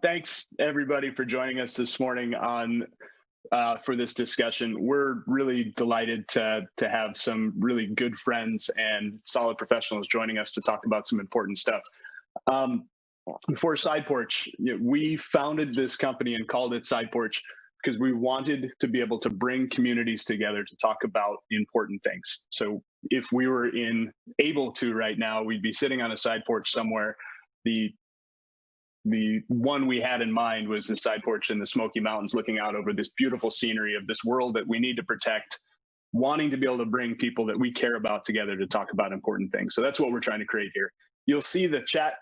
Thanks everybody for joining us this morning on for this discussion. We're really delighted to have some really good friends and solid professionals joining us to talk about some important stuff. For SidePorch, we founded this company and called it SidePorch because we wanted to be able to bring communities together to talk about important things. So if we were able to right now, we'd be sitting on a side porch somewhere. The one we had in mind was the side porch in the Smoky Mountains, looking out over this beautiful scenery of this world that we need to protect, wanting to be able to bring people that we care about together to talk about important things. So that's what we're trying to create here. You'll see the chat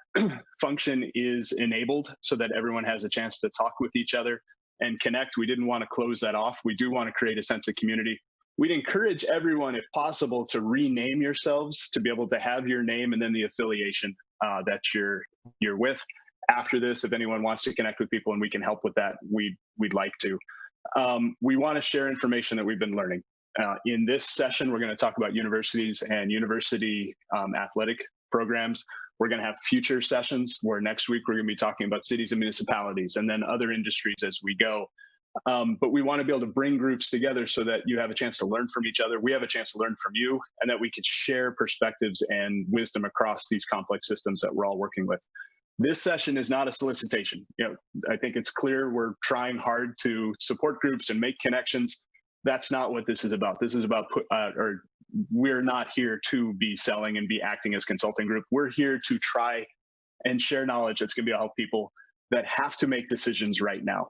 function is enabled so that everyone has a chance to talk with each other and connect. We didn't want to close that off. We do want to create a sense of community. We'd encourage everyone, if possible, to rename yourselves, to be able to have your name and then the affiliation that you're with. After this, if anyone wants to connect with people and we can help with that, we'd like to. We want to share information that we've been learning. In this session, we're going to talk about universities and university athletic programs. We're going to have future sessions where next week we're going to be talking about cities and municipalities and then other industries as we go. But we want to be able to bring groups together so that you have a chance to learn from each other. We have a chance to learn from you, and that we can share perspectives and wisdom across these complex systems that we're all working with. This session is not a solicitation. I think it's clear we're trying hard to support groups and make connections. That's not what this is about. This is about, we're not here to be selling and be acting as consulting group. We're here to try and share knowledge that's going to be able to help people that have to make decisions right now.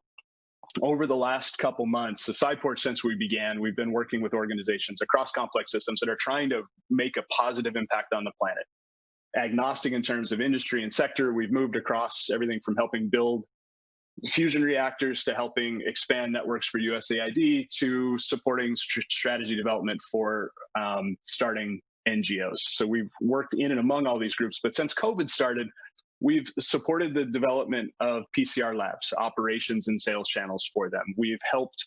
Over the last couple months, the SidePorch, since we began, we've been working with organizations across complex systems that are trying to make a positive impact on the planet. Agnostic in terms of industry and sector, we've moved across everything from helping build fusion reactors to helping expand networks for USAID to supporting strategy development for starting NGOs. So we've worked in and among all these groups, but since COVID started, we've supported the development of PCR labs, operations and sales channels for them. We've helped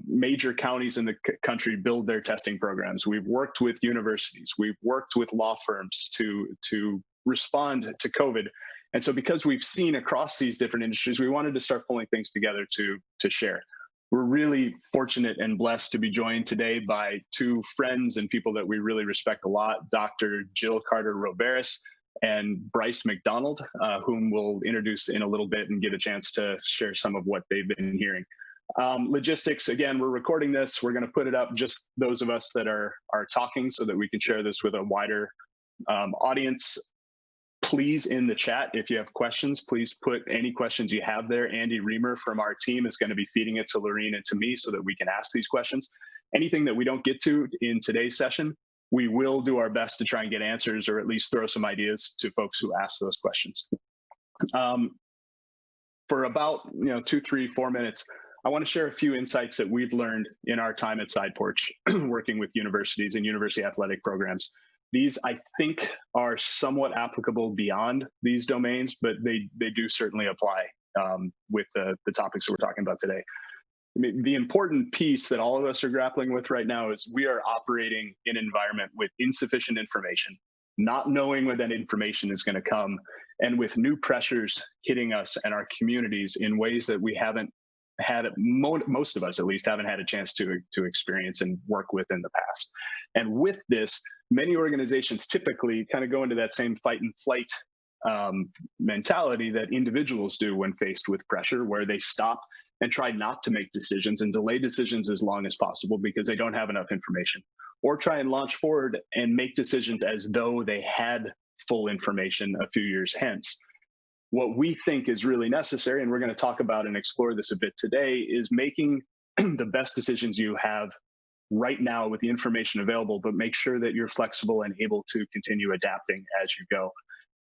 major counties in the country build their testing programs. We've worked with universities. We've worked with law firms to respond to COVID. And so because we've seen across these different industries, we wanted to start pulling things together to share. We're really fortunate and blessed to be joined today by two friends and people that we really respect a lot, Dr. Jill Carter-Roberis and Bryce McDonald, whom we'll introduce in a little bit and get a chance to share some of what they've been hearing. Logistics, again, we're recording this. We're going to put it up, just those of us that are talking, so that we can share this with a wider audience. Please, in the chat, if you have questions, please put any questions you have there. Andy Reamer from our team is going to be feeding it to Lorene and to me so that we can ask these questions. Anything that we don't get to in today's session, we will do our best to try and get answers, or at least throw some ideas to folks who ask those questions. For about 2, 3, 4 minutes, I want to share a few insights that we've learned in our time at SidePorch, working with universities and university athletic programs. These, I think, are somewhat applicable beyond these domains, but they do certainly apply with the topics that we're talking about today. I mean, the important piece that all of us are grappling with right now is we are operating in an environment with insufficient information, not knowing when that information is going to come, and with new pressures hitting us and our communities in ways that we haven't had, most of us at least, haven't had a chance to experience and work with in the past. And with this, many organizations typically kind of go into that same fight and flight mentality that individuals do when faced with pressure, where they stop and try not to make decisions and delay decisions as long as possible because they don't have enough information, or try and launch forward and make decisions as though they had full information a few years hence. What we think is really necessary, and we're going to talk about and explore this a bit today, is making the best decisions you have right now with the information available, but make sure that you're flexible and able to continue adapting as you go.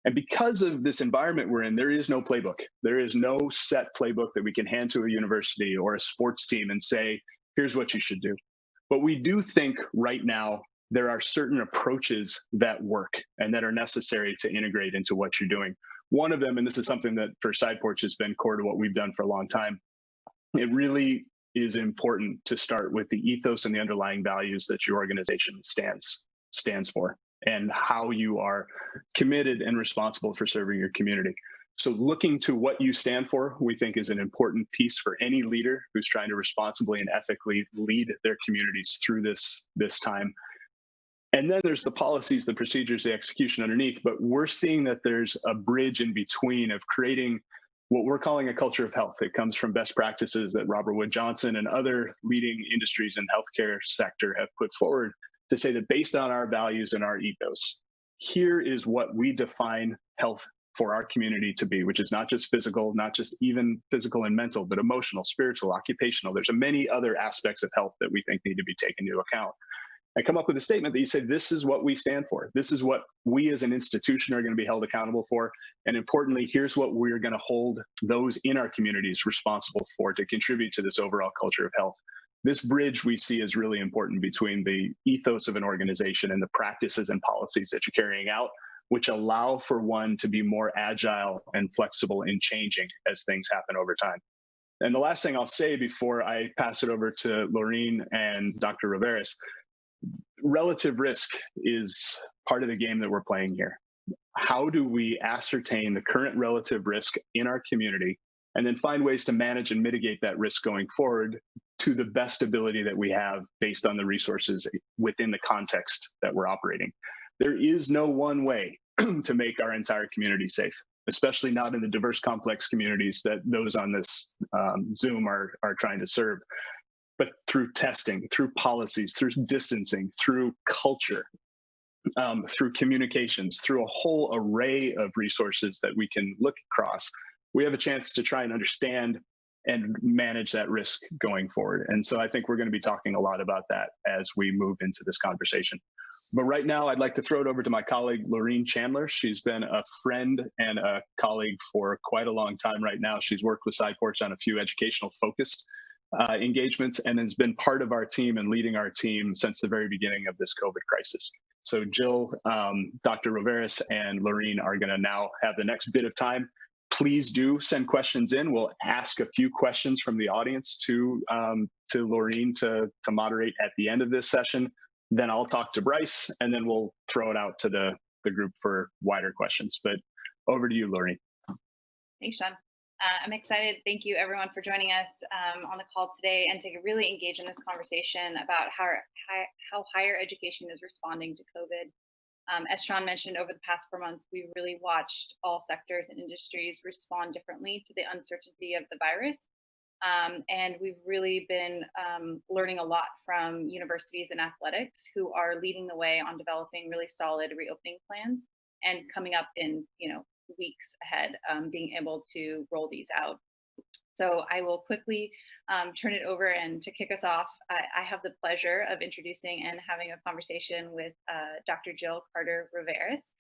And because of this environment we're in, there is no playbook. There is no set playbook that we can hand to a university or a sports team and say, here's what you should do. But we do think right now there are certain approaches that work and that are necessary to integrate into what you're doing. One of them, and this is something that for SidePorch has been core to what we've done for a long time, it really is important to start with the ethos and the underlying values that your organization stands for, and how you are committed and responsible for serving your community. So looking to what you stand for, we think is an important piece for any leader who's trying to responsibly and ethically lead their communities through this time. And then there's the policies, the procedures, the execution underneath. But we're seeing that there's a bridge in between of creating what we're calling a culture of health. It comes from best practices that Robert Wood Johnson and other leading industries in healthcare sector have put forward to say that based on our values and our ethos, here is what we define health for our community to be, which is not just physical, not just even physical and mental, but emotional, spiritual, occupational. There's many other aspects of health that we think need to be taken into account. I come up with a statement that you say, this is what we stand for. This is what we as an institution are going to be held accountable for. And importantly, here's what we're going to hold those in our communities responsible for to contribute to this overall culture of health. This bridge we see is really important between the ethos of an organization and the practices and policies that you're carrying out, which allow for one to be more agile and flexible in changing as things happen over time. And the last thing I'll say before I pass it over to Laureen and Dr. Riveras, relative risk is part of the game that we're playing here. How do we ascertain the current relative risk in our community and then find ways to manage and mitigate that risk going forward to the best ability that we have based on the resources within the context that we're operating? There is no one way to make our entire community safe, especially not in the diverse, complex communities that those on this Zoom are trying to serve. But through testing, through policies, through distancing, through culture, through communications, through a whole array of resources that we can look across, we have a chance to try and understand and manage that risk going forward. And so I think we're going to be talking a lot about that as we move into this conversation. But right now, I'd like to throw it over to my colleague, Laureen Chandler. She's been a friend and a colleague for quite a long time right now. She's worked with SidePorch on a few educational focused engagements and has been part of our team and leading our team since the very beginning of this COVID crisis. So Jill, Dr. Riveras, and Laureen are going to now have the next bit of time. Please do send questions in. We'll ask a few questions from the audience to Laureen to moderate at the end of this session. Then I'll talk to Bryce, and then we'll throw it out to the group for wider questions. But over to you, Laureen. Thanks, Sean. I'm excited. Thank you, everyone, for joining us on the call today and to really engage in this conversation about how higher education is responding to COVID. As Sean mentioned, over the past 4 months, we've really watched all sectors and industries respond differently to the uncertainty of the virus. And we've really been learning a lot from universities and athletics who are leading the way on developing really solid reopening plans and coming up in weeks ahead, being able to roll these out. So I will quickly turn it over, and to kick us off, I have the pleasure of introducing and having a conversation with Dr. Jill Carter-Riveras.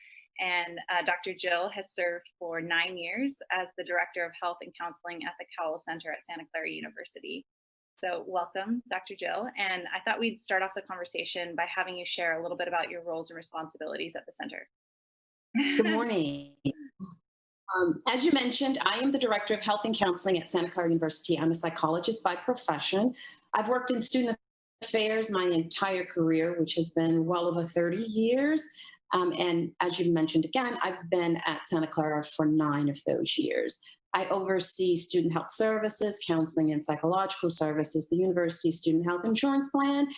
And Dr. Jill has served for 9 years as the Director of Health and Counseling at the Cowell Center at Santa Clara University. So welcome, Dr. Jill. And I thought we'd start off the conversation by having you share a little bit about your roles and responsibilities at the center. Good morning. As you mentioned, I am the Director of Health and Counseling at Santa Clara University. I'm a psychologist by profession. I've worked in student affairs my entire career, which has been well over 30 years. And as you mentioned again, I've been at Santa Clara for 9 of those years. I oversee student health services, counseling and psychological services, the university student health insurance plan,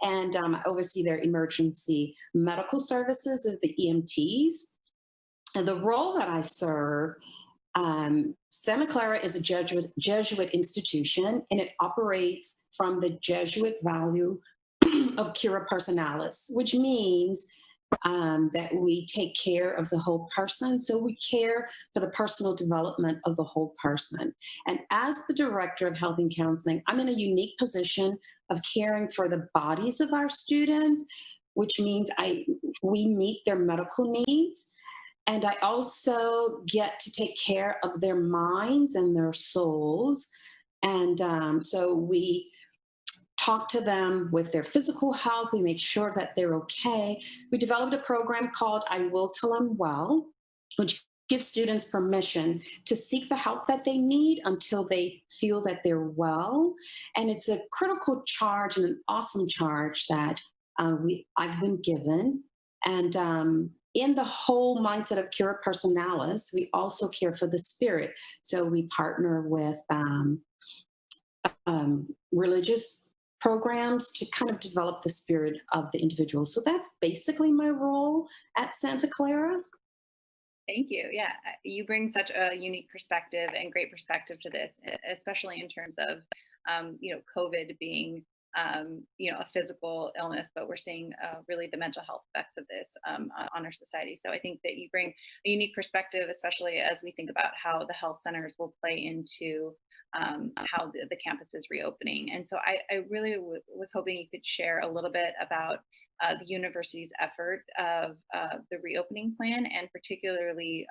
and I oversee their emergency medical services of the EMTs. And the role that I serve, Santa Clara is a Jesuit institution, and it operates from the Jesuit value of cura personalis, which means that we take care of the whole person. So we care for the personal development of the whole person. And as the Director of Health and Counseling, I'm in a unique position of caring for the bodies of our students, which means we meet their medical needs. And I also get to take care of their minds and their souls. And so we talk to them with their physical health. We make sure that they're okay. We developed a program called I Will Till I'm Well, which gives students permission to seek the help that they need until they feel that they're well. And it's a critical charge and an awesome charge that I've been given. And in the whole mindset of cura personalis, we also care for the spirit. So we partner with religious programs to kind of develop the spirit of the individual. So that's basically my role at Santa Clara. Thank you. Yeah, you bring such a unique perspective and great perspective to this, especially in terms of, COVID being, a physical illness, but we're seeing really the mental health effects of this on our society. So I think that you bring a unique perspective, especially as we think about how the health centers will play into how the campus is reopening. And so I really was hoping you could share a little bit about the university's effort of the reopening plan, and particularly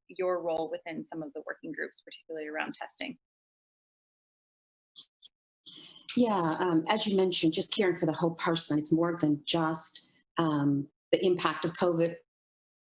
your role within some of the working groups, particularly around testing. Yeah, as you mentioned, just caring for the whole person. It's more than just the impact of COVID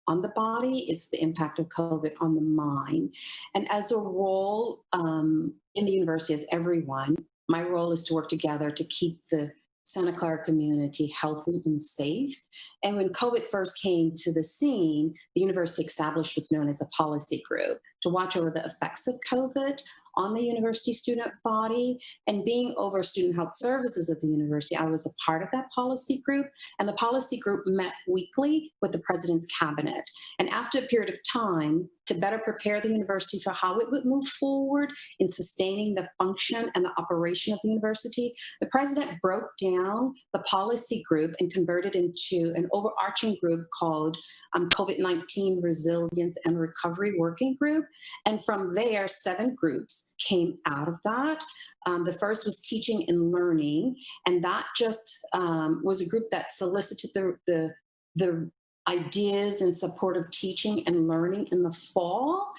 on the body, it's the impact of COVID on the mind. And as a role in the university, as everyone, my role is to work together to keep the Santa Clara community healthy and safe. And when COVID first came to the scene, the university established what's known as a policy group to watch over the effects of COVID on the university student body. And being over student health services at the university, I was a part of that policy group. And the policy group met weekly with the president's cabinet. And after a period of time, to better prepare the university for how it would move forward in sustaining the function and the operation of the university, the president broke down the policy group and converted into an overarching group called COVID-19 Resilience and Recovery Working Group. And from there, 7 groups came out of that. The first was teaching and learning, and that just was a group that solicited the ideas in support of teaching and learning in the fall.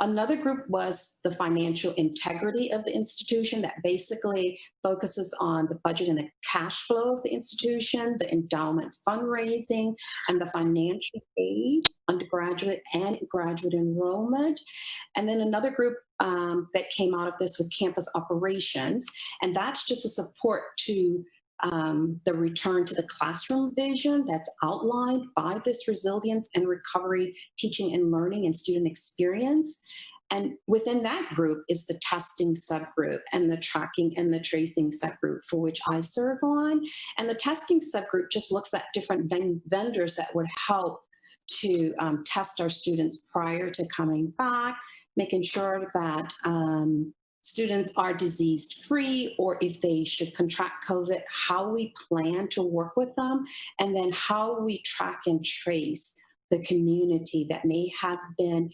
Another group was the financial integrity of the institution that basically focuses on the budget and the cash flow of the institution, the endowment fundraising, and the financial aid, undergraduate and graduate enrollment. And then another group that came out of this was campus operations, and that's just a support to the return to the classroom vision that's outlined by this resilience and recovery teaching and learning and student experience. And within that group is the testing subgroup and the tracking and the tracing subgroup, for which I serve on. And the testing subgroup just looks at different vendors that would help to test our students prior to coming back, making sure that students are disease-free, or if they should contract COVID, how we plan to work with them, and then how we track and trace the community that may have been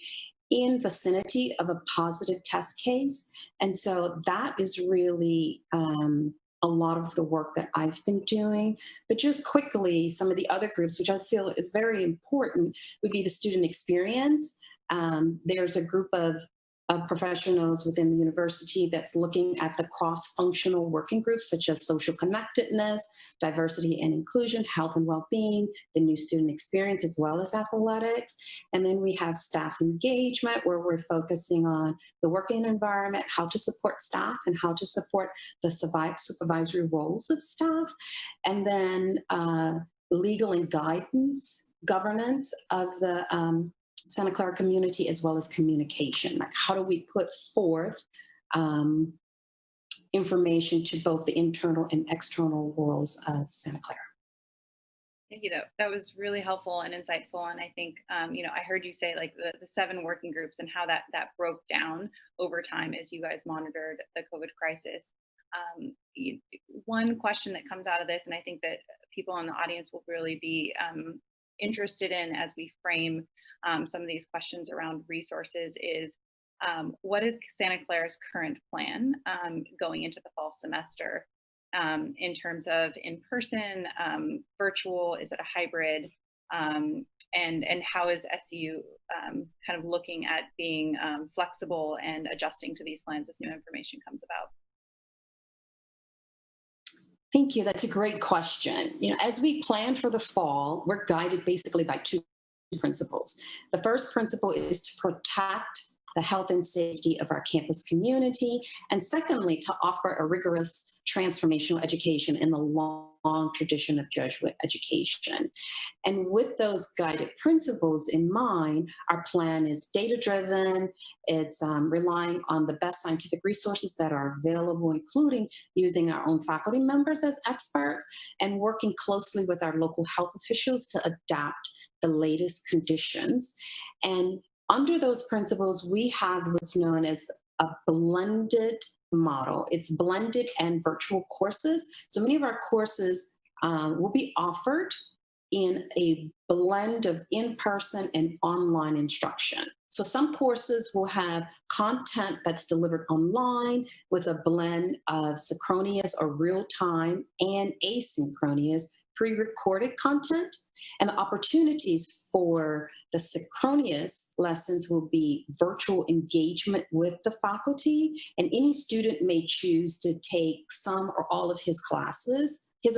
in vicinity of a positive test case. And so that is really a lot of the work that I've been doing. But just quickly, some of the other groups, which I feel is very important, would be the student experience. There's a group of professionals within the university that's looking at the cross-functional working groups such as social connectedness, diversity and inclusion, health and well-being, the new student experience, as well as athletics. And then we have staff engagement, where we're focusing on the working environment, how to support staff and how to support the supervisory roles of staff. And then legal and governance of the Santa Clara community, as well as communication. Like, how do we put forth information to both the internal and external worlds of Santa Clara? Thank you. That was really helpful and insightful. And I think, I heard you say like the 7 working groups and how that broke down over time as you guys monitored the COVID crisis. One question that comes out of this, and I think that people in the audience will really be interested in as we frame some of these questions around resources, is what is Santa Clara's current plan going into the fall semester in terms of in-person, virtual, is it a hybrid, and how is SCU kind of looking at being flexible and adjusting to these plans as new information comes about? Thank you. That's a great question. As we plan for the fall, we're guided basically by 2 principles. The first principle is to protect the health and safety of our campus community, and secondly, to offer a rigorous transformational education in the long tradition of Jesuit education. And with those guided principles in mind, our plan is data-driven. It's relying on the best scientific resources that are available, including using our own faculty members as experts and working closely with our local health officials to adapt the latest conditions. And under those principles, we have what's known as a blended model. It's blended and virtual courses. So many of our courses will be offered in a blend of in-person and online instruction. So some courses will have content that's delivered online with a blend of synchronous or real-time and asynchronous pre-recorded content. And the opportunities for the synchronous lessons will be virtual engagement with the faculty, and any student may choose to take some or all of his or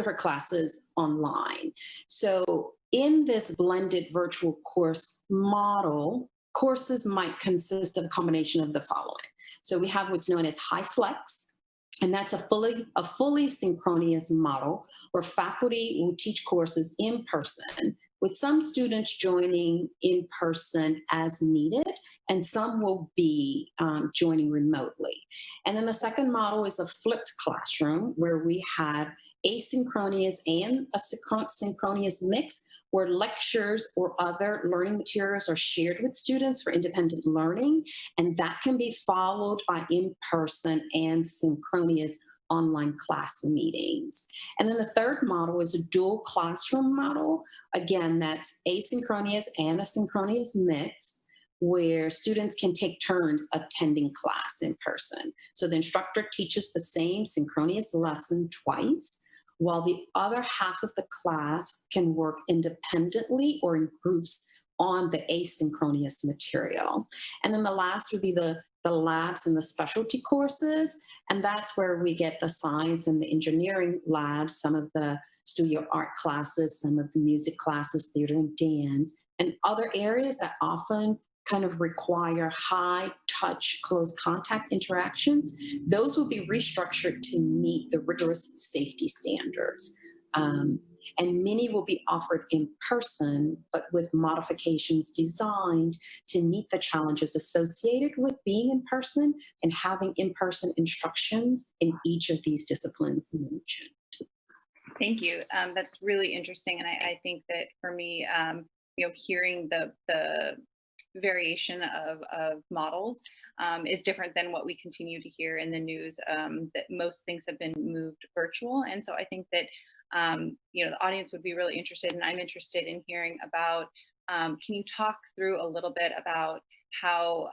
her classes online. So in this blended virtual course model, courses might consist of a combination of the following. So we have what's known as high flex, and that's a fully synchronous model where faculty will teach courses in person, with some students joining in person as needed, and some will be joining remotely. And then the second model is a flipped classroom, where we have asynchronous and a synchronous mix, where lectures or other learning materials are shared with students for independent learning, and that can be followed by in-person and synchronous online class meetings. And then the third model is a dual classroom model. Again, that's asynchronous and a synchronous mix, where students can take turns attending class in person. So the instructor teaches the same synchronous lesson twice, while the other half of the class can work independently or in groups on the asynchronous material. And then the last would be the labs and the specialty courses, and that's where we get the science and the engineering labs, some of the studio art classes, some of the music classes, theater and dance, and other areas that often kind of require high touch, close contact interactions. Those will be restructured to meet the rigorous safety standards. And many will be offered in person, but with modifications designed to meet the challenges associated with being in person and having in-person instructions in each of these disciplines mentioned. Thank you. That's really interesting. And I think that for me, hearing the variation of models is different than what we continue to hear in the news, that most things have been moved virtual. And so I think that the audience would be really interested, and I'm interested in hearing about, can you talk through a little bit about how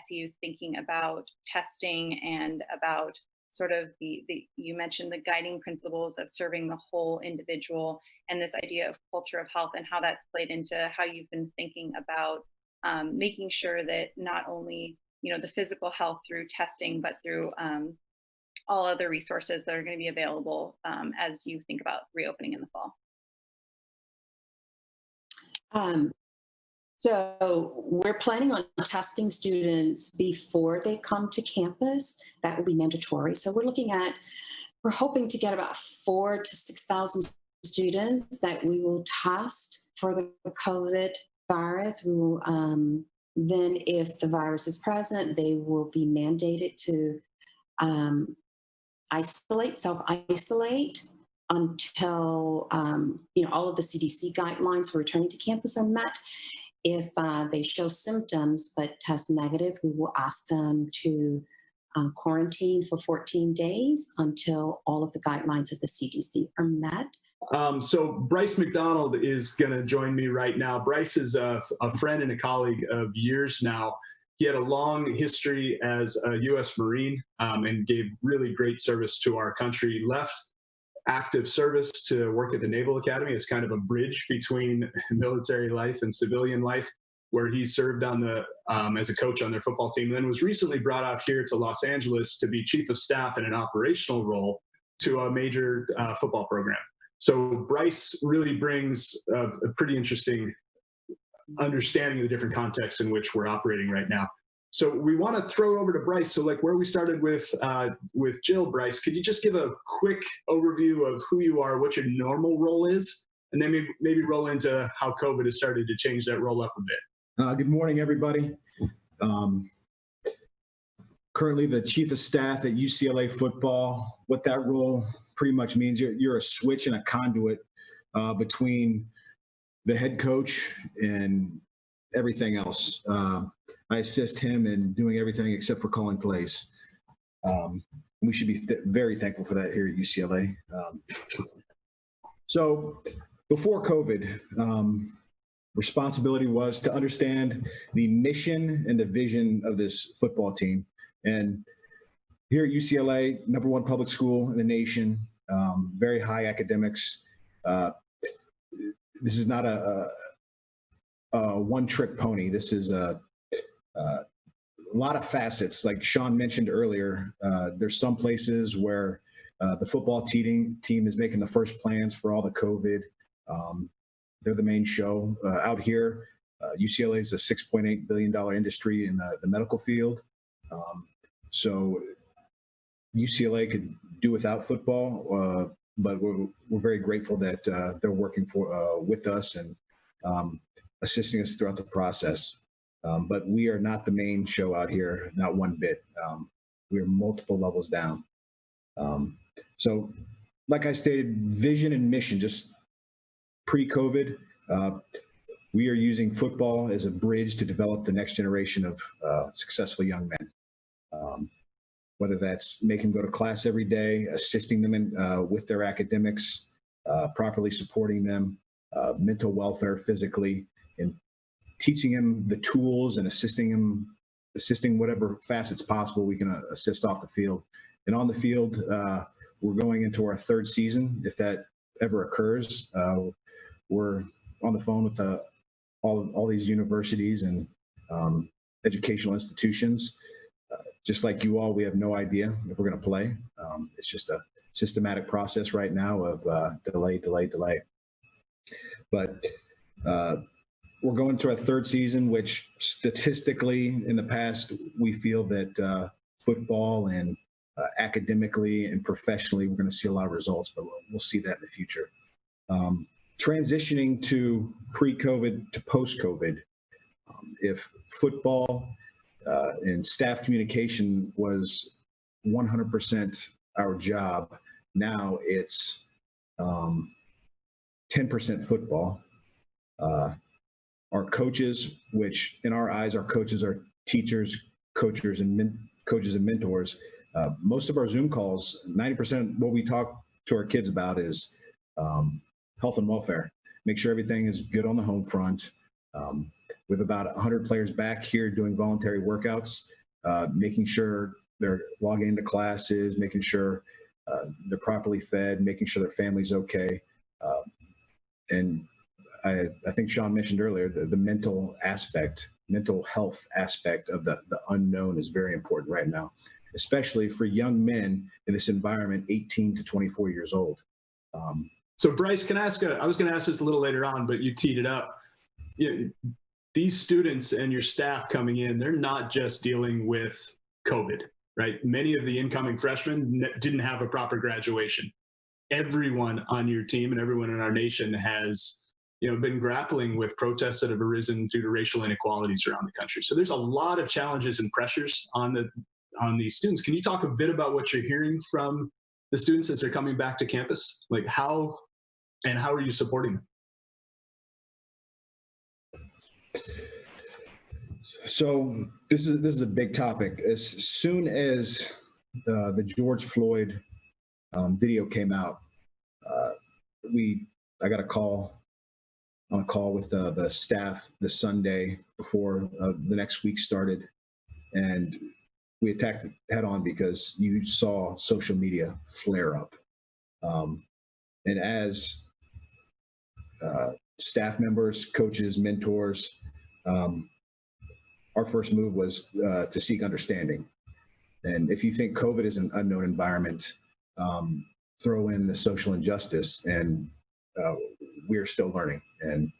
SEU is thinking about testing and about sort of you mentioned the guiding principles of serving the whole individual and this idea of culture of health, and how that's played into how you've been thinking about making sure that not only, the physical health through testing, but through all other resources that are going to be available as you think about reopening in the fall. So we're planning on testing students before they come to campus. That will be mandatory. So we're hoping to get about 4,000 to 6,000 students that we will test for the COVID virus. We will, then if the virus is present, they will be mandated to self-isolate until all of the CDC guidelines for returning to campus are met. If they show symptoms but test negative, we will ask them to quarantine for 14 days until all of the guidelines of the CDC are met. So Bryce McDonald is going to join me right now. Bryce is a friend and a colleague of years now. He had a long history as a U.S. Marine and gave really great service to our country. Left active service to work at the Naval Academy as kind of a bridge between military life and civilian life, where he served on as a coach on their football team, and then was recently brought out here to Los Angeles to be chief of staff in an operational role to a major football program. So Bryce really brings a pretty interesting understanding of the different contexts in which we're operating right now. So we want to throw over to Bryce. So like where we started with Jill, Bryce, could you just give a quick overview of who you are, what your normal role is, and then maybe roll into how COVID has started to change that role up a bit? Good morning, everybody. Currently the chief of staff at UCLA football. What that role pretty much means, you're a switch and a conduit between the head coach and everything else. I assist him in doing everything except for calling plays. We should be very thankful for that here at UCLA. So before COVID, responsibility was to understand the mission and the vision of this football team. And here at UCLA, #1 public school in the nation, very high academics. This is not a one-trick pony. This is a lot of facets. Like Sean mentioned earlier, there's some places where the football team is making the first plans for all the COVID. They're the main show. Out here, UCLA is a $6.8 billion industry in the medical field. So UCLA could do without football, but we're very grateful that they're working with us and assisting us throughout the process. But we are not the main show out here, not one bit. We are multiple levels down. So like I stated, vision and mission, just pre-COVID, we are using football as a bridge to develop the next generation of successful young men. Whether that's making them go to class every day, assisting them with their academics, properly supporting them, mental welfare, physically, and teaching them the tools and assisting whatever facets possible we can assist off the field. And on the field, we're going into our 3rd season, if that ever occurs. We're on the phone with all these universities and educational institutions. Just like you all, we have no idea if we're going to play. It's just a systematic process right now of delay. But we're going to our 3rd season, which statistically in the past, we feel that football and academically and professionally, we're going to see a lot of results, but we'll see that in the future. Transitioning to pre-COVID to post-COVID, if football and staff communication was 100% our job, now it's 10% football. Our coaches, which in our eyes, our coaches are teachers, coaches and mentors. Most of our Zoom calls, 90% what we talk to our kids about is health and welfare. Make sure everything is good on the home front. We have about 100 players back here doing voluntary workouts, making sure they're logging into classes, making sure they're properly fed, making sure their family's okay. And I think Sean mentioned earlier, the mental health aspect of the unknown is very important right now, especially for young men in this environment, 18 to 24 years old. So Bryce, I was going to ask this a little later on, but you teed it up. These students and your staff coming in, they're not just dealing with COVID, right? Many of the incoming freshmen didn't have a proper graduation. Everyone on your team and everyone in our nation has been grappling with protests that have arisen due to racial inequalities around the country. So there's a lot of challenges and pressures on these students. Can you talk a bit about what you're hearing from the students as they're coming back to campus? Like how are you supporting them? So this is a big topic. As soon as the George Floyd video came out, I got a call with the staff this Sunday before the next week started, and we attacked it head on because you saw social media flare up. And as staff members, coaches, mentors, our first move was to seek understanding. And if you think COVID is an unknown environment, throw in the social injustice, and we're still learning. And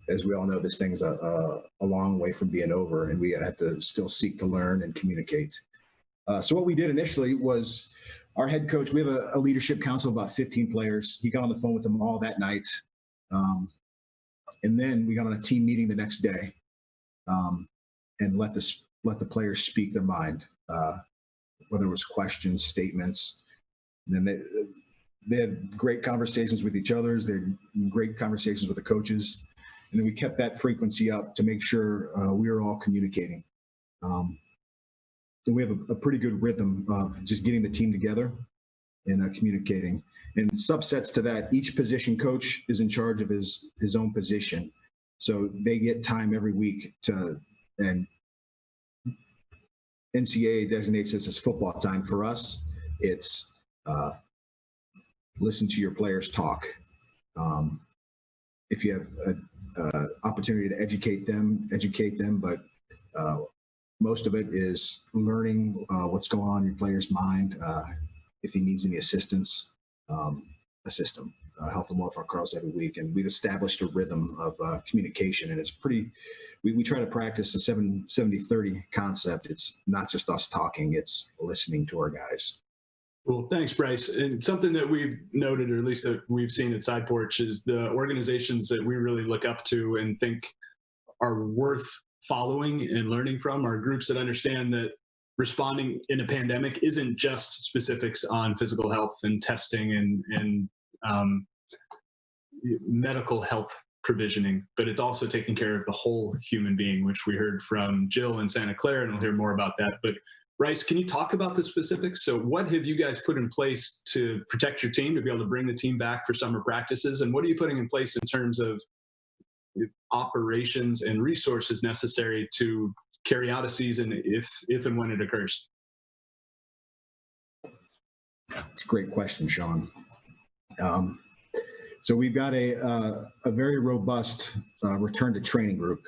as we all know, this thing's a long way from being over, and we have to still seek to learn and communicate. So what we did initially was our head coach, we have a leadership council of about 15 players. He got on the phone with them all that night. And then we got on a team meeting the next day and let the players speak their mind, whether it was questions, statements. And then they had great conversations with each other. They had great conversations with the coaches. And then we kept that frequency up to make sure we were all communicating. And we have a pretty good rhythm of just getting the team together and communicating. And subsets to that, each position coach is in charge of his own position. So they get time every week and NCAA designates this as football time. For us, it's listen to your players talk. If you have an opportunity to educate them, but most of it is learning what's going on in your player's mind. If he needs any assistance, assist him. Health and welfare calls every week, and we've established a rhythm of communication, and it's pretty. We try to practice the 70-30 concept. It's not just us talking; it's listening to our guys. Well, thanks, Bryce. And something that we've noted, or at least that we've seen at SidePorch, is the organizations that we really look up to and think are worth following and learning from are groups that understand that responding in a pandemic isn't just specifics on physical health and testing and medical health provisioning, but it's also taking care of the whole human being, which we heard from Jill in Santa Clara, and we'll hear more about that. But Bryce, can you talk about the specifics? So what have you guys put in place to protect your team, to be able to bring the team back for summer practices? And what are you putting in place in terms of operations and resources necessary to carry out a season if and when it occurs? It's a great question, Sean. So we've got a very robust return to training group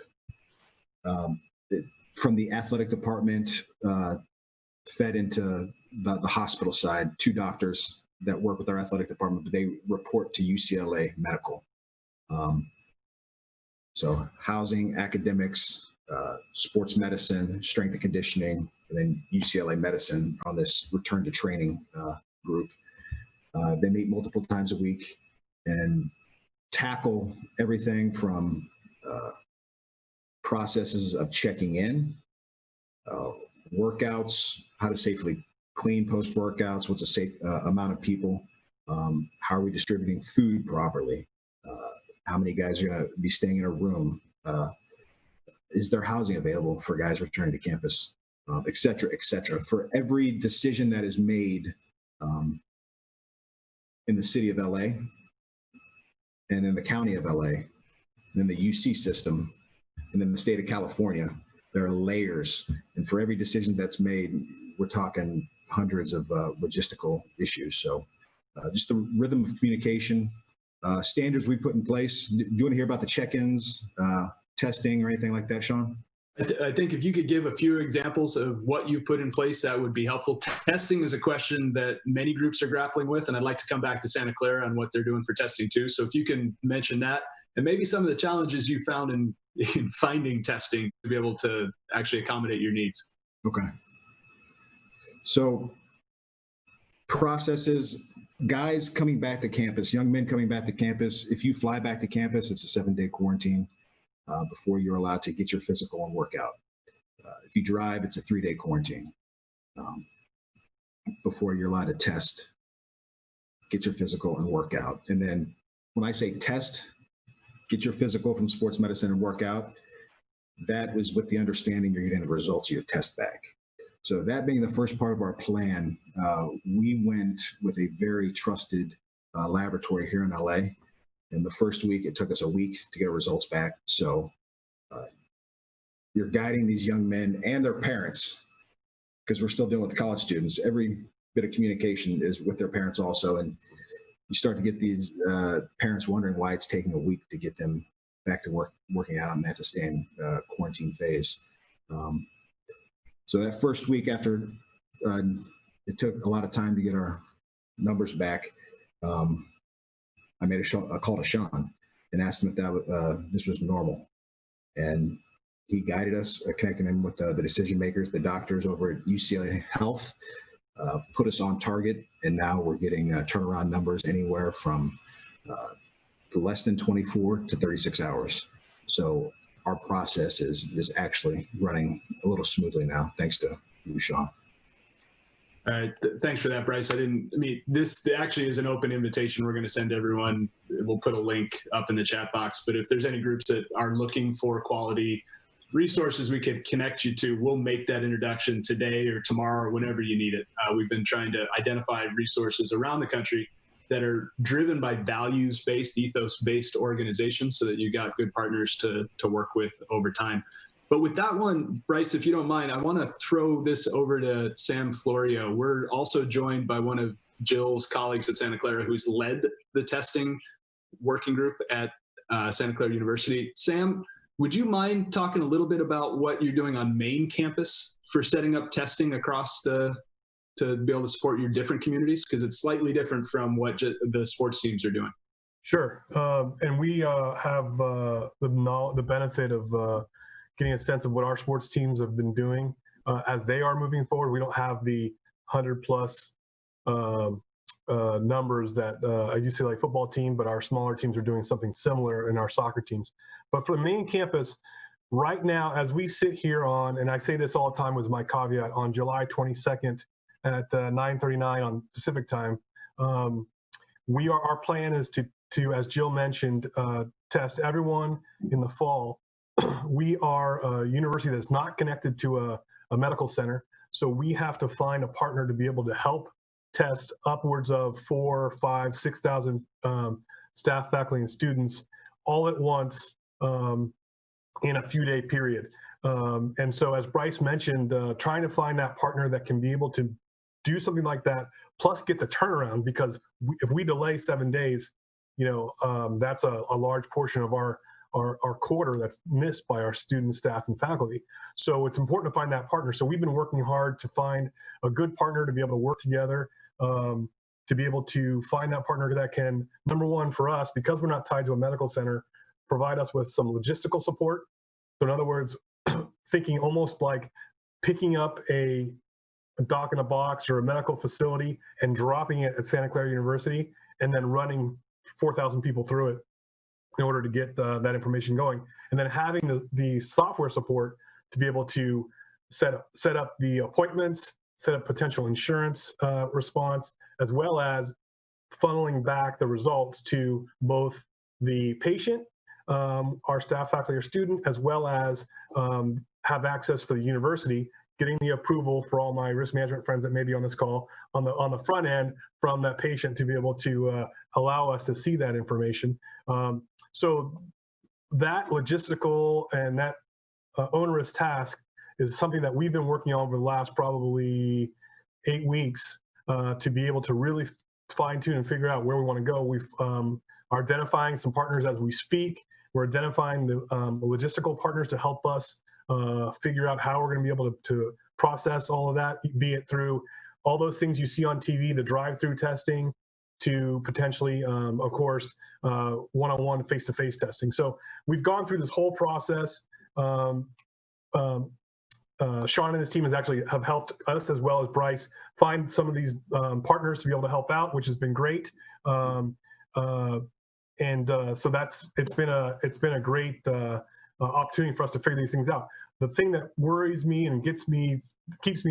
from the athletic department, fed into the hospital side. 2 doctors that work with our athletic department, but they report to UCLA Medical. So housing, academics, sports medicine, strength and conditioning, and then UCLA medicine on this return to training group. They meet multiple times a week and tackle everything from processes of checking in, workouts, how to safely clean post-workouts, what's a safe amount of people, how are we distributing food properly, how many guys are going to be staying in a room, is there housing available for guys returning to campus, et cetera, et cetera. For every decision that is made in the city of LA and in the county of LA, and then the UC system, and then the state of California, there are layers. And for every decision that's made, we're talking hundreds of logistical issues. So just the rhythm of communication, standards we put in place. Do you want to hear about the check-ins, testing, or anything like that, Sean? I think if you could give a few examples of what you've put in place, that would be helpful. Testing is a question that many groups are grappling with, and I'd like to come back to Santa Clara on what they're doing for testing too. So if you can mention that, and maybe some of the challenges you found in finding testing to be able to actually accommodate your needs. Okay. So processes, guys coming back to campus, young men coming back to campus, if you fly back to campus, it's a 7-day quarantine before you're allowed to get your physical and work out. If you drive, it's a 3-day quarantine before you're allowed to test, get your physical and work out. And then when I say test, get your physical from sports medicine and work out, that was with the understanding you're getting the results of your test back. So that being the first part of our plan, we went with a very trusted laboratory here in LA. In the first week, it took us a week to get our results back. So you're guiding these young men and their parents, because we're still dealing with college students. Every bit of communication is with their parents also. And you start to get these parents wondering why it's taking a week to get them back to working out, and they have to stay in quarantine phase. So that first week after it took a lot of time to get our numbers back, I made a call to Sean. and asked him if this was normal. And he guided us, connecting him with the decision makers, the doctors over at UCLA Health, put us on target. And now we're getting turnaround numbers anywhere from less than 24 to 36 hours. So our process is actually running a little smoothly now, thanks to you, Sean. All right. Thanks for that, Bryce. This actually is an open invitation we're going to send everyone. We'll put a link up in the chat box, but if there's any groups that are looking for quality resources we could connect you to, we'll make that introduction today or tomorrow or whenever you need it. We've been trying to identify resources around the country that are driven by values-based, ethos-based organizations so that you got good partners to work with over time. But with that one, Bryce, if you don't mind, I want to throw this over to Sam Florio. We're also joined by one of Jill's colleagues at Santa Clara who's led the testing working group at Santa Clara University. Sam, would you mind talking a little bit about what you're doing on main campus for setting up testing across to be able to support your different communities? Because it's slightly different from what the sports teams are doing. Sure. And we have the benefit of getting a sense of what our sports teams have been doing as they are moving forward. We don't have the 100+ numbers that a UCLA football team, but our smaller teams are doing something similar in our soccer teams. But for the main campus, right now, as we sit here on, and I say this all the time with my caveat, on July 22nd at 9:39 on Pacific time, our plan is to, as Jill mentioned, test everyone in the fall. We are a university that's not connected to a medical center, so we have to find a partner to be able to help test upwards of 4,000, 5,000, 6,000 staff, faculty, and students all at once in a few-day period. And so, as Bryce mentioned, trying to find that partner that can be able to do something like that, plus get the turnaround, because if we delay 7 days, that's a large portion of our quarter that's missed by our students, staff, and faculty. So it's important to find that partner. So we've been working hard to find a good partner to be able to work together, to be able to find that partner that can, number one, for us, because we're not tied to a medical center, provide us with some logistical support. So in other words, thinking almost like picking up a dock in a box or a medical facility and dropping it at Santa Clara University and then running 4,000 people through it in order to get that information going. And then having the software support to be able to set up the appointments, set up potential insurance response, as well as funneling back the results to both the patient, our staff, faculty, or student, as well as have access for the university, getting the approval for all my risk management friends that may be on this call on the front end from that patient to be able to allow us to see that information. So that logistical and that onerous task is something that we've been working on over the last probably 8 weeks to be able to really fine tune and figure out where we want to go. We've are identifying some partners as we speak. We're identifying the logistical partners to help us figure out how we're going to be able to process all of that, be it through all those things you see on TV, the drive-through testing, to potentially, of course, one-on-one, face-to-face testing. So we've gone through this whole process. Sean and his team have helped us, as well as Bryce, find some of these partners to be able to help out, which has been great. So it's been a great opportunity for us to figure these things out. The thing that worries me and keeps me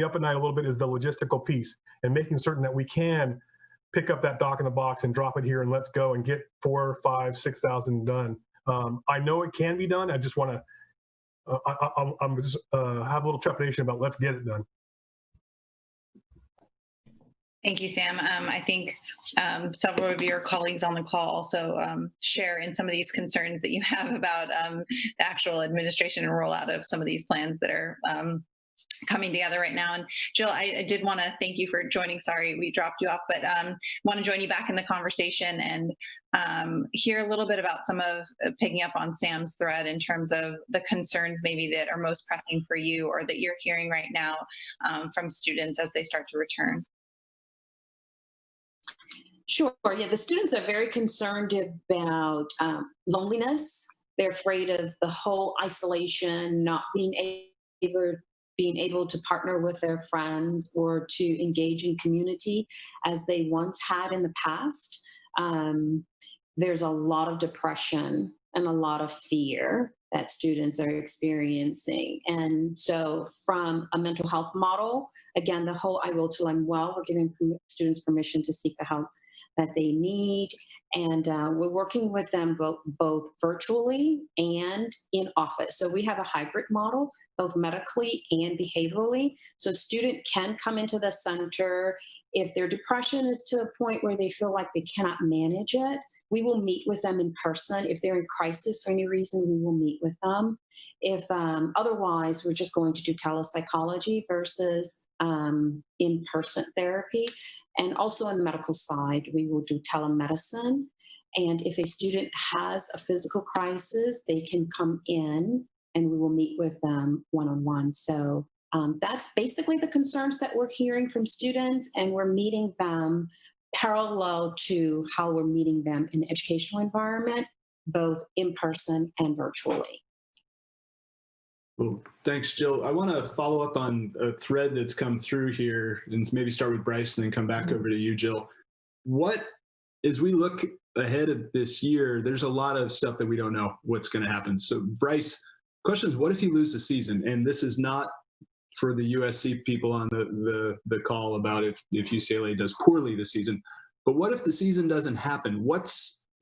up at night a little bit is the logistical piece, and making certain that we can pick up that dock in the box and drop it here and let's go and get 4,000, 5,000, 6,000 done. I know it can be done. I just want to have a little trepidation about let's get it done. Thank you, Sam. I think several of your colleagues on the call also share in some of these concerns that you have about the actual administration and rollout of some of these plans that are coming together right now. And Jill, I did want to thank you for joining. Sorry, we dropped you off, but want to join you back in the conversation and hear a little bit about some of picking up on Sam's thread in terms of the concerns maybe that are most pressing for you or that you're hearing right now from students as they start to return. Sure. Yeah, the students are very concerned about loneliness. They're afraid of the whole isolation, not being able to partner with their friends or to engage in community as they once had in the past. There's a lot of depression and a lot of fear that students are experiencing. And so, from a mental health model, again, the whole I will till I'm well, we're giving students permission to seek the help that they need. And we're working with them both virtually and in office. So we have a hybrid model, both medically and behaviorally. So student can come into the center. If their depression is to a point where they feel like they cannot manage it, we will meet with them in person. If they're in crisis for any reason, we will meet with them. If otherwise, we're just going to do telepsychology versus in-person therapy. And also on the medical side, we will do telemedicine. And if a student has a physical crisis, they can come in and we will meet with them one-on-one. So that's basically the concerns that we're hearing from students, and we're meeting them parallel to how we're meeting them in the educational environment, both in person and virtually. Well, thanks, Jill. I want to follow up on a thread that's come through here and maybe start with Bryce and then come back over to you, Jill. As we look ahead of this year, there's a lot of stuff that we don't know what's going to happen. So Bryce, question is, what if you lose the season? And this is not for the USC people on the call about if UCLA does poorly this season, but what if the season doesn't happen?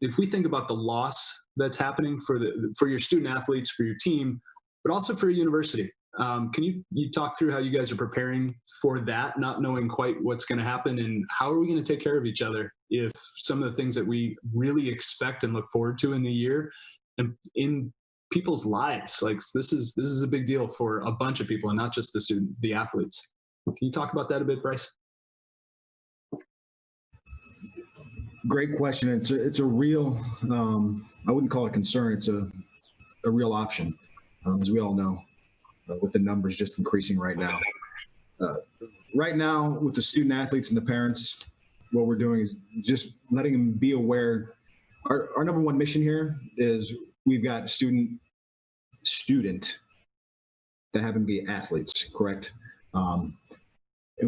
If we think about the loss that's happening for your student athletes, for your team, but also for your university. Can you talk through how you guys are preparing for that, not knowing quite what's going to happen, and how are we going to take care of each other if some of the things that we really expect and look forward to in the year and in people's lives, like this is a big deal for a bunch of people and not just the athletes. Can you talk about that a bit, Bryce? Great question. It's a real, I wouldn't call it a concern. It's a real option. As we all know, with the numbers just increasing right now. Right now, with the student athletes and the parents, what we're doing is just letting them be aware. Our number one mission here is we've got student that happen to be athletes, correct? And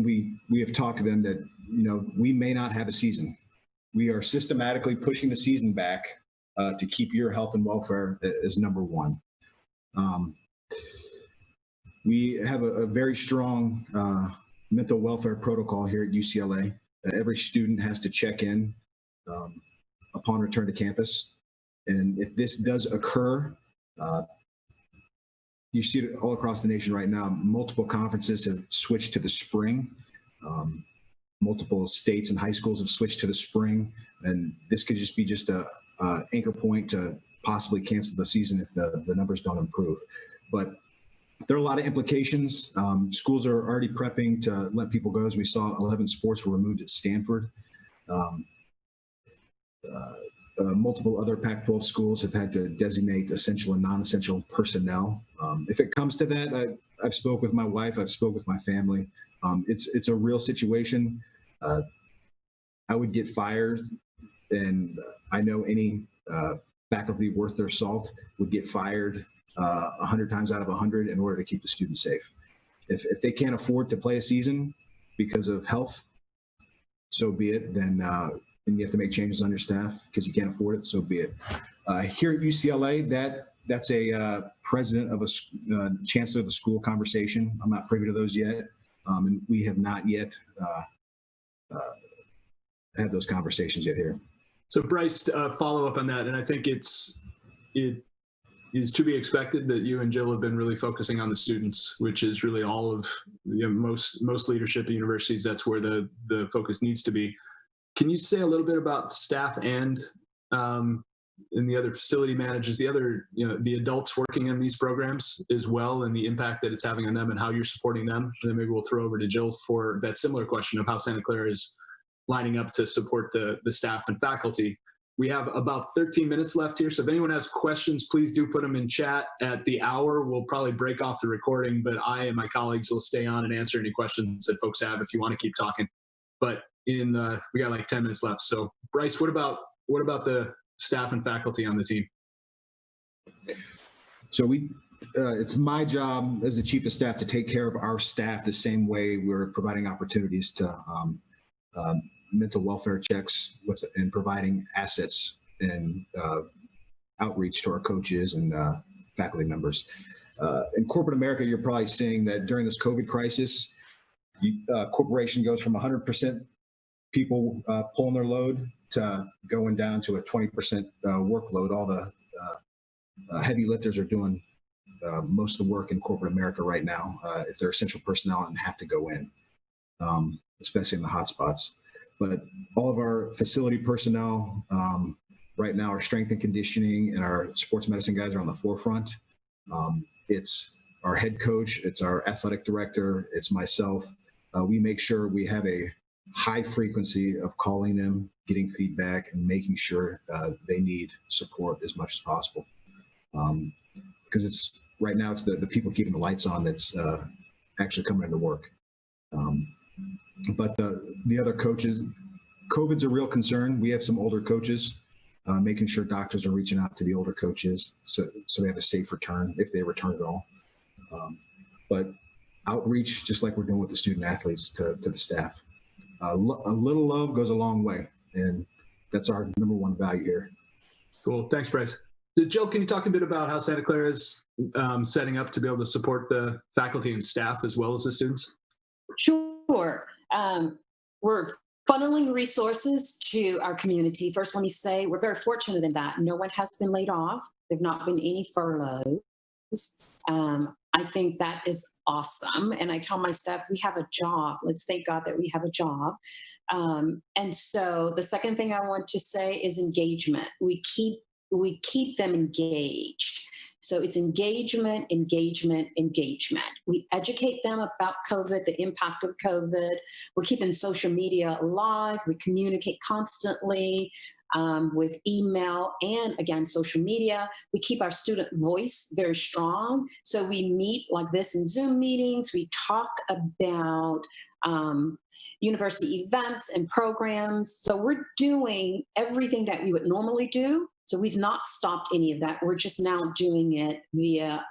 we have talked to them that, we may not have a season. We are systematically pushing the season back to keep your health and welfare as number one. We have a very strong mental welfare protocol here at UCLA. Every student has to check in upon return to campus. And if this does occur, you see it all across the nation right now. Multiple conferences have switched to the spring. Multiple states and high schools have switched to the spring. And this could just be a anchor point to possibly cancel the season if the numbers don't improve. But there are a lot of implications. Schools are already prepping to let people go. As we saw, 11 sports were removed at Stanford. Multiple other Pac-12 schools have had to designate essential and non-essential personnel. If it comes to that, I've spoke with my wife, I've spoke with my family. It's a real situation. I would get fired, and I know any faculty worth their salt would get fired 100 times out of 100 in order to keep the students safe. If they can't afford to play a season because of health, so be it. Then you have to make changes on your staff because you can't afford it, so be it. Here at UCLA, that's a president of a chancellor of the school conversation. I'm not privy to those yet, and we have not yet had those conversations yet here. So Bryce, follow up on that, and I think it is to be expected that you and Jill have been really focusing on the students, which is really all of most leadership at universities. That's where the focus needs to be. Can you say a little bit about staff and the other facility managers, the adults working in these programs as well, and the impact that it's having on them and how you're supporting them? And then maybe we'll throw over to Jill for that similar question of how Santa Clara is lining up to support the staff and faculty. We have about 13 minutes left here. So if anyone has questions, please do put them in chat. At the hour, we'll probably break off the recording, but I and my colleagues will stay on and answer any questions that folks have if you want to keep talking. but we got like 10 minutes left. So Bryce, what about the staff and faculty on the team? So it's my job as the chief of staff to take care of our staff the same way we're providing opportunities to mental welfare checks and providing assets and outreach to our coaches and faculty members. In corporate America, you're probably seeing that during this COVID crisis, corporation goes from 100% people pulling their load to going down to a 20% workload. All the heavy lifters are doing most of the work in corporate America right now, if they're essential personnel and have to go in, especially in the hot spots. But all of our facility personnel right now, our strength and conditioning and our sports medicine guys are on the forefront. It's our head coach, it's our athletic director, it's myself. We make sure we have a high frequency of calling them, getting feedback, and making sure they need support as much as possible. Because right now it's the people keeping the lights on that's actually coming into work. But the other coaches, COVID's a real concern. We have some older coaches, making sure doctors are reaching out to the older coaches so they have a safe return if they return at all. But outreach, just like we're doing with the student athletes to the staff. A little love goes a long way, and that's our number one value here. Cool. Thanks, Bryce. Jill, can you talk a bit about how Santa Clara is setting up to be able to support the faculty and staff as well as the students? Sure. We're funneling resources to our community. First, let me say we're very fortunate in that no one has been laid off. There have not been any furloughs. I think that is awesome. And I tell my staff, we have a job. Let's thank God that we have a job. And so the second thing I want to say is engagement. We keep them engaged. So it's engagement, engagement, engagement. We educate them about COVID, the impact of COVID. We're keeping social media alive. We communicate constantly with email and, again, social media. We keep our student voice very strong. So we meet like this in Zoom meetings. We talk about university events and programs. So we're doing everything that we would normally do. So we've not stopped any of that. We're just now doing it via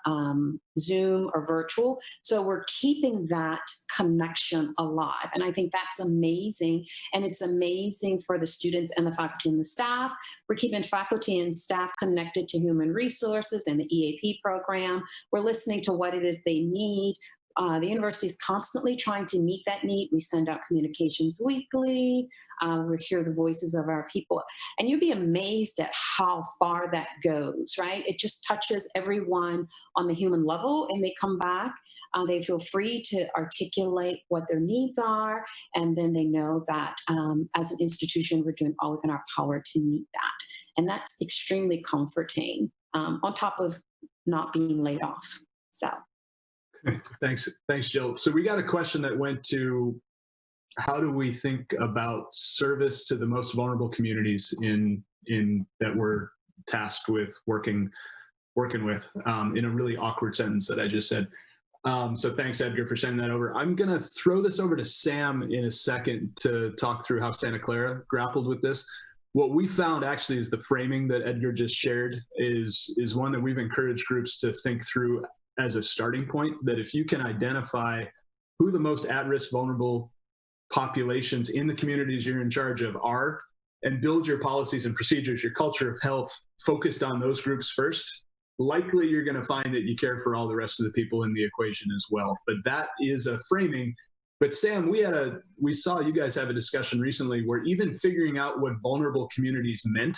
Zoom or virtual. So we're keeping that connection alive. And I think that's amazing. And it's amazing for the students and the faculty and the staff. We're keeping faculty and staff connected to human resources and the EAP program. We're listening to what it is they need. The university is constantly trying to meet that need. We send out communications weekly. We hear the voices of our people. And you'd be amazed at how far that goes, right? It just touches everyone on the human level, and they come back. They feel free to articulate what their needs are, and then they know that as an institution, we're doing all within our power to meet that. And that's extremely comforting, on top of not being laid off. So. Thanks, Jill. So we got a question that went to, how do we think about service to the most vulnerable communities in that we're tasked with working with, in a really awkward sentence that I just said. So thanks, Edgar, for sending that over. I'm going to throw this over to Sam in a second to talk through how Santa Clara grappled with this. What we found actually is the framing that Edgar just shared is one that we've encouraged groups to think through as a starting point, that if you can identify who the most at-risk vulnerable populations in the communities you're in charge of are, and build your policies and procedures, your culture of health focused on those groups first, likely you're going to find that you care for all the rest of the people in the equation as well. But that is a framing. But Sam, we saw you guys have a discussion recently where even figuring out what vulnerable communities meant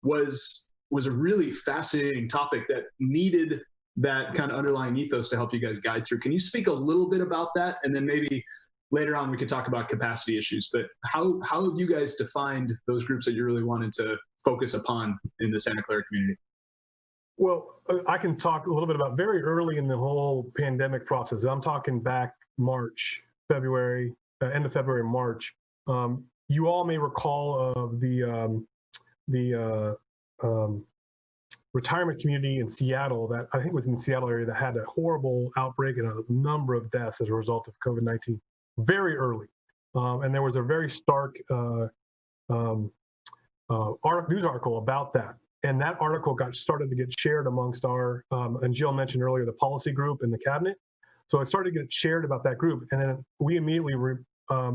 was a really fascinating topic that needed that kind of underlying ethos to help you guys guide through. Can you speak a little bit about that? And then maybe later on we could talk about capacity issues, but how have you guys defined those groups that you really wanted to focus upon in the Santa Clara community? Well, I can talk a little bit about very early in the whole pandemic process. I'm talking back March, February, end of February, March. You all may recall of the retirement community in Seattle that I think was in the Seattle area that had a horrible outbreak and a number of deaths as a result of COVID-19 very early. And there was a very stark news article about that. And that article started to get shared amongst our, and Jill mentioned earlier, the policy group in the cabinet. So it started to get shared about that group. And then we immediately,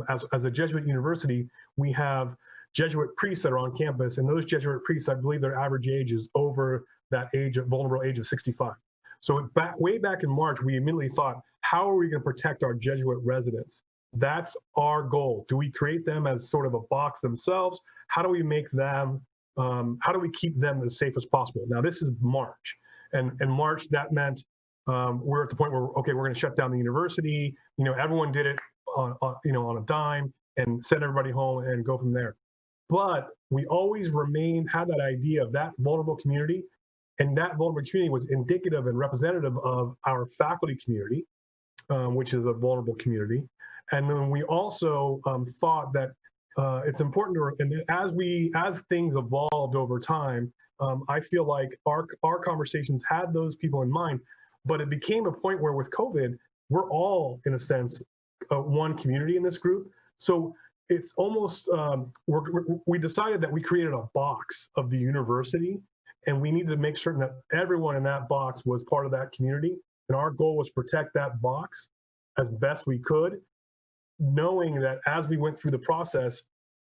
as a Jesuit university, we have Jesuit priests that are on campus. And those Jesuit priests, I believe their average age is over that vulnerable age of 65. So way back in March, we immediately thought, how are we going to protect our Jesuit residents? That's our goal. Do we create them as sort of a box themselves? How do we make them, how do we keep them as safe as possible? Now, this is March. And in March, that meant we're at the point where, okay, we're going to shut down the university. Everyone did it on a dime and send everybody home and go from there. But we always had that idea of that vulnerable community. And that vulnerable community was indicative and representative of our faculty community, which is a vulnerable community. And then we also thought that it's important to, and as things evolved over time, I feel like our conversations had those people in mind, but it became a point where with COVID, we're all, in a sense, one community in this group. So it's almost, we decided that we created a box of the university, and we needed to make certain that everyone in that box was part of that community. And our goal was to protect that box as best we could, knowing that as we went through the process,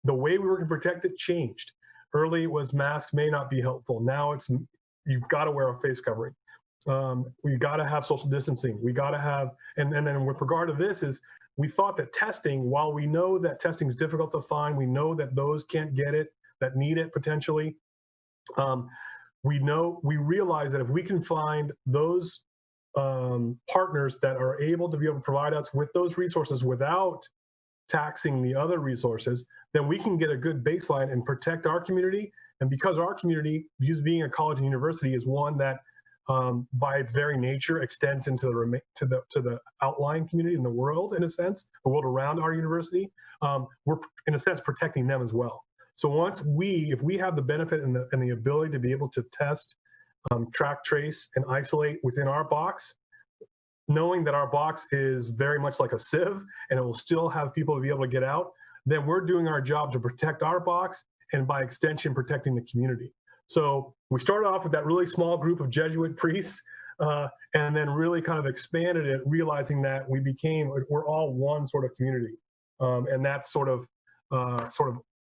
the way we were going to protect it changed. Early it was masks may not be helpful. Now it's, you've got to wear a face covering. We got to have social distancing. We got to have, and then with regard to this is, we thought that testing, while we know that testing is difficult to find, we know that those can't get it, that need it potentially. We realize that if we can find those partners that are able to be able to provide us with those resources without taxing the other resources, then we can get a good baseline and protect our community. And because our community, being a college and university, is one that by its very nature extends into the outlying community in the world, in a sense, the world around our university, we're in a sense protecting them as well. So if we have the benefit and the ability to be able to test, track, trace, and isolate within our box, knowing that our box is very much like a sieve and it will still have people to be able to get out, then we're doing our job to protect our box and by extension, protecting the community. So we started off with that really small group of Jesuit priests and then really kind of expanded it, realizing that we're all one sort of community. And that's sort of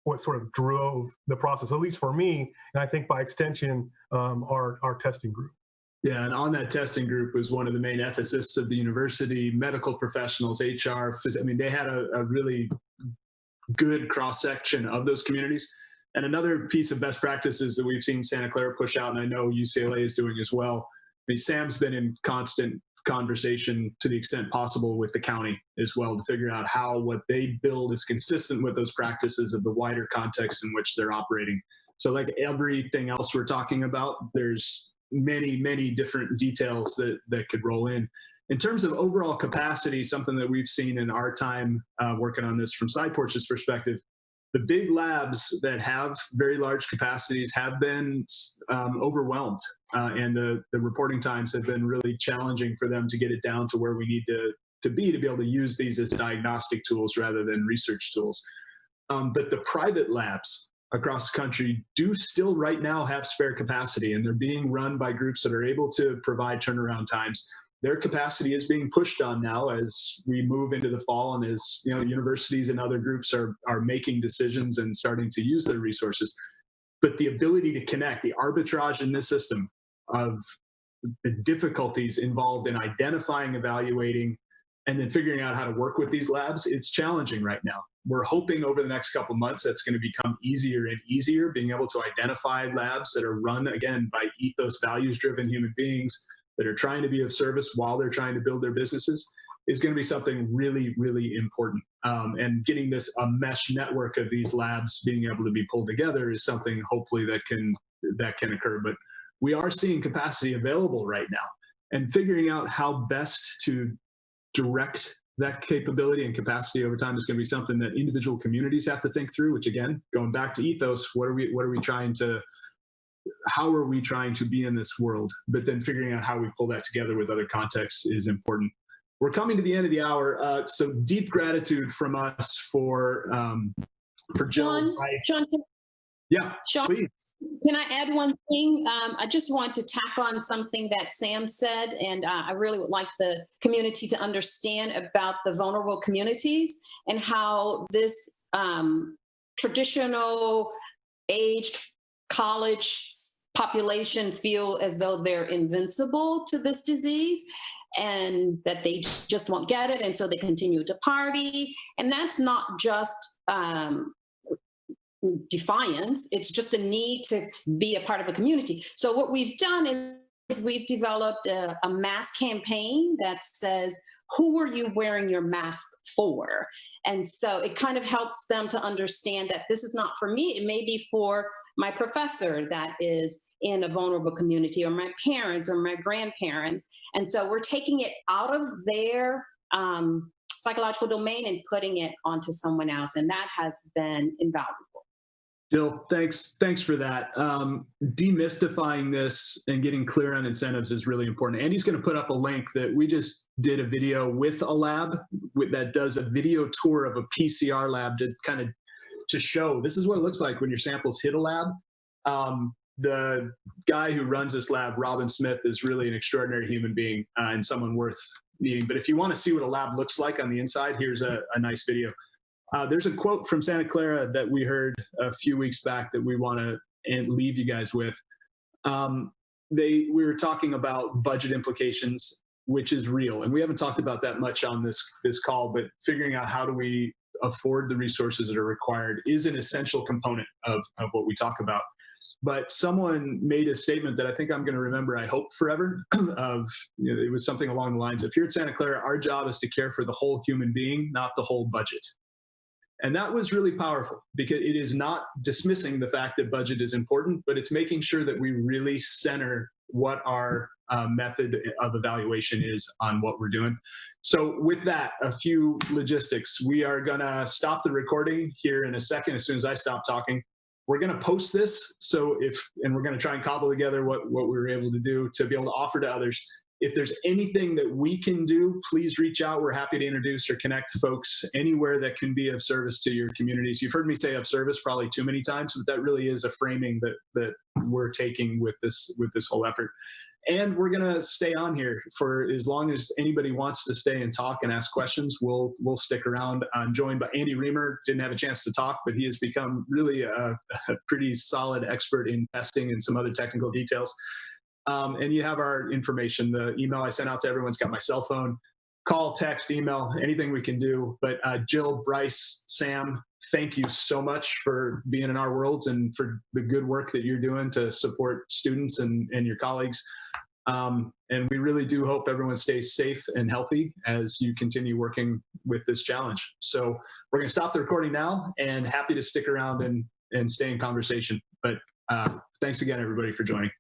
what sort of drove the process, at least for me, and I think by extension, our testing group. Yeah, and on that testing group was one of the main ethicists of the university, medical professionals, HR. I mean, they had a really good cross-section of those communities. And another piece of best practices that we've seen Santa Clara push out, and I know UCLA is doing as well. I mean, Sam's been in constant conversation to the extent possible with the county as well to figure out how what they build is consistent with those practices of the wider context in which they're operating. So like everything else we're talking about, there's many, many different details that could roll in. In terms of overall capacity, something that we've seen in our time working on this from SidePorch's perspective, the big labs that have very large capacities have been overwhelmed, and the reporting times have been really challenging for them to get it down to where we need to be able to use these as diagnostic tools rather than research tools. But the private labs across the country do still right now have spare capacity, and they're being run by groups that are able to provide turnaround times. Their capacity is being pushed on now as we move into the fall, and as universities and other groups are making decisions and starting to use their resources. But the ability to connect, the arbitrage in this system of the difficulties involved in identifying, evaluating, and then figuring out how to work with these labs, it's challenging right now. We're hoping over the next couple months that's going to become easier and easier, being able to identify labs that are run, again, by ethos, values-driven human beings that are trying to be of service while they're trying to build their businesses is going to be something really, really important. And getting a mesh network of these labs being able to be pulled together is something hopefully that can occur. But we are seeing capacity available right now, and figuring out how best to direct that capability and capacity over time is going to be something that individual communities have to think through, which again, going back to ethos, how are we trying to be in this world? But then figuring out how we pull that together with other contexts is important. we're coming to the end of the hour. So deep gratitude from us for Jill. Sean, Yeah, Sean, please. can I add one thing? I just want to tack on something that Sam said, and I really would like the community to understand about the vulnerable communities and how this traditional aged college population feel as though they're invincible to this disease and that they just won't get it. And so they continue to party. And that's not just defiance, it's just a need to be a part of a community. So what we've done is we've developed a mask campaign that says, who are you wearing your mask for? And so it kind of helps them to understand that this is not for me. It may be for my professor that is in a vulnerable community, or my parents or my grandparents. And so we're taking it out of their psychological domain and putting it onto someone else. And that has been invaluable. Jill, thanks for that. Demystifying this and getting clear on incentives is really important. Andy's going to put up a link that we just did a video with a lab that does a video tour of a PCR lab to show this is what it looks like when your samples hit a lab. The guy who runs this lab, Robin Smith, is really an extraordinary human being and someone worth meeting. But if you want to see what a lab looks like on the inside, here's a nice video. There's a quote from Santa Clara that we heard a few weeks back that we want to leave you guys with. We were talking about budget implications, which is real. And we haven't talked about that much on this call, but figuring out how do we afford the resources that are required is an essential component of what we talk about. But someone made a statement that I think I'm going to remember, I hope forever, it was something along the lines of, here at Santa Clara, our job is to care for the whole human being, not the whole budget. And that was really powerful because it is not dismissing the fact that budget is important, but it's making sure that we really center what our method of evaluation is on what we're doing. So with that, a few logistics. We are going to stop the recording here in a second as soon as I stop talking. We're going to post this. And we're going to try and cobble together what we were able to do to be able to offer to others. If there's anything that we can do, please reach out. We're happy to introduce or connect folks anywhere that can be of service to your communities. You've heard me say of service probably too many times, but that really is a framing that we're taking with this whole effort. And we're going to stay on here for as long as anybody wants to stay and talk and ask questions. We'll stick around. I'm joined by Andy Reamer. Didn't have a chance to talk, but he has become really a pretty solid expert in testing and some other technical details. And you have our information. The email I sent out to everyone's got my cell phone. Call, text, email, anything we can do. But Jill, Bryce, Sam, thank you so much for being in our worlds and for the good work that you're doing to support students and your colleagues. And we really do hope everyone stays safe and healthy as you continue working with this challenge. So we're going to stop the recording now, and happy to stick around and stay in conversation. But thanks again, everybody, for joining.